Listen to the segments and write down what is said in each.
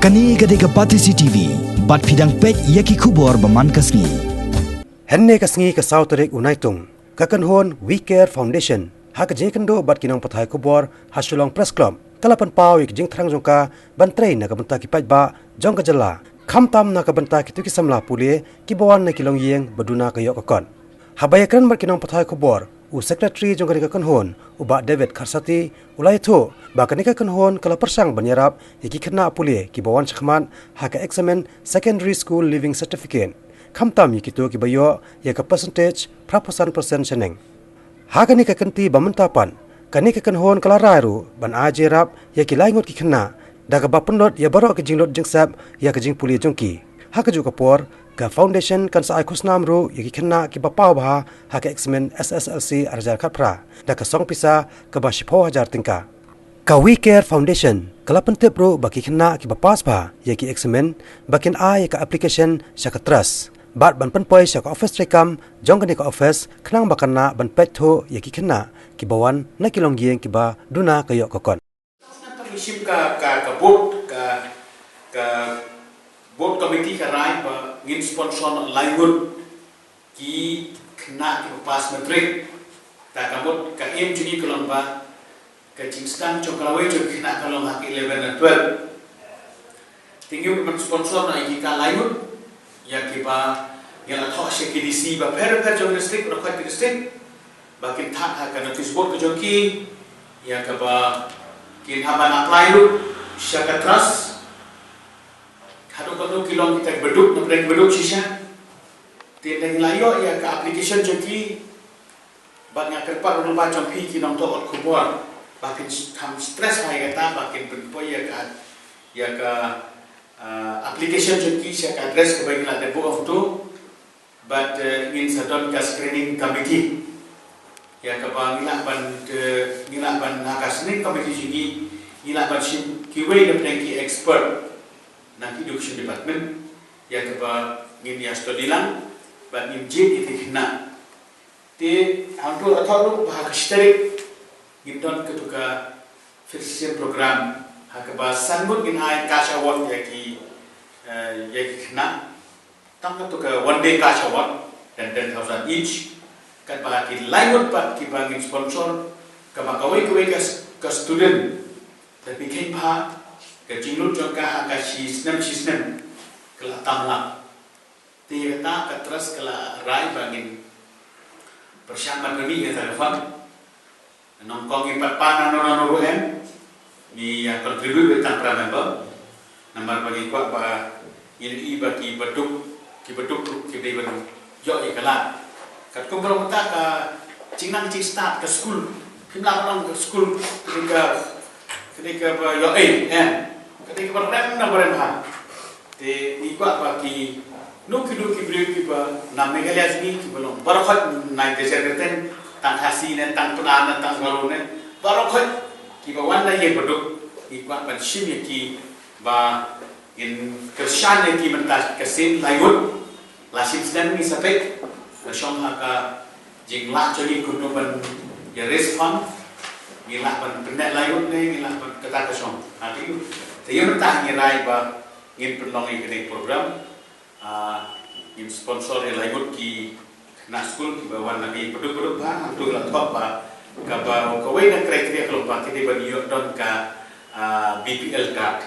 Kani gade ke Patisi TV, bat pidang pek yaki kubor baman kasngi. Henne kasngi ke Sauterik Unaitung, kakan hon We Care Foundation, hak jekendo bat kinong pathai kubor hasulong press club, kalapan pau yik jing terang jongka ban train na kabenta ki pajba jong ka jala, khamtam na kabenta ki tuki samla pulie ki bawan na ki Longïing baduna ka yok akon. Habayakan bat kinong pathai kubor u secretary jong ka kan hon u ba David Kharsati ulai tho ba kanika kan hon kala persang ban Ïarap yaki Khynnah pulie ki bawan chakhman hak examen secondary school living certificate khamtam yaki to ki bayo ya ka percentage praposan persen seneng hakani ka kanti bamantapan kanika kan hon kala rairu ban Ïarap yaki laingot ki Khynnah daga ba pendot ya barok ke jinglot jingsap ya ke jing pulie jongki hak ju ka por ka foundation kan sa ai khusnam ru yaki Khynnah ki bapau bah hak examen SSLC arjar khapra da ka song pisa ka ba 10,000 tingka ka We Care Foundation kala pentep ru baki Khynnah ki bapas bah yaki examen bakin ai ka application sya ka trust bat ban penpoi sya ka office rekam jong ka ni ka office khnang bakana ban pet tho yaki Khynnah ki bawan na ki Longïing ki ba duna ka yok kokon Isim ka board committee ka rai ba ngin sponsor langut ki Khynnah ki pas metrik ta kamot ka im jini kolong ba ka jingstan chokalawai jo Khynnah kolong hak 11 dan 12 tingyu men sponsor na iki ka langut ya ki ba yala thok se KDC ba per jo district ro ka district ba kin thak ha ka notice board ko joki ya ka ba kin haban apply lu syaka trust hadu kono kilong kita beduk na brand beduk sisa tineng layo ya ka application joki ba nga kerpa ru ba jompi kinong to ot kubor ba kin tham stress hai kata ba kin penpoy ya ka application joki syaka address ke bagi la the book of two but in sadon ka screening committee ya ka ba ngila ban nakasni committee sini ngila ban sim kiwe na penki expert na education department ya ka ba ngin ya studilang ba ngin je iti Khynnah te hantu atharu ba kashtarik ngidon ketuka first program ha ka ba sanbut ngin ai cash award yaki Khynnah tam ketuka one day cash award dan 10,000 each kan balaki lainut pat ki bangin sponsor ka makawai ka student that became part ka jinglut jongka ka sistem kala tamla tirta ka trust kala rai bangin persiapan kami ya telefon nongkong impat pana nono ruhen ni ya contribute tang pra member nomor bagi kuat ba ini bagi beduk ki dei beduk yo ikala kat kumpul mata ka cingnan cing start ke school kimla orang ke school ketika yo ketika berrem na berrem ha te ikwa baki nuki beri ki ba na megalia sini ki belum barokhat nai geser keten tang hasi ne tang penan tang baru ne barokhat ki ba wan ye beduk ikwa ban sim ki ba in kesan ki mentas kesin layut lasim sedang ni sapek Nasyong haka jinglah jadi kunuban ya respon ngilah ban pendek layut ne ngilah ban kata kesong hati saya mentah ngirai ba ngin penlongi kene program ngin sponsor layut ki Khynnah school ki bawan nabi produk ba untuk la top ba ka ba ko we na kriteria kalau ba kini ban yo don ka BPL card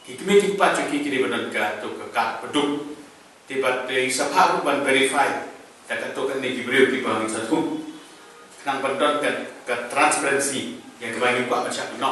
ki committee pa ki kini ban ka to ka card produk tiba isapha ban verify kata tu kan ni diberi di bawah satu, kenang berdon ke transparansi yang kebanyakan buat macam no.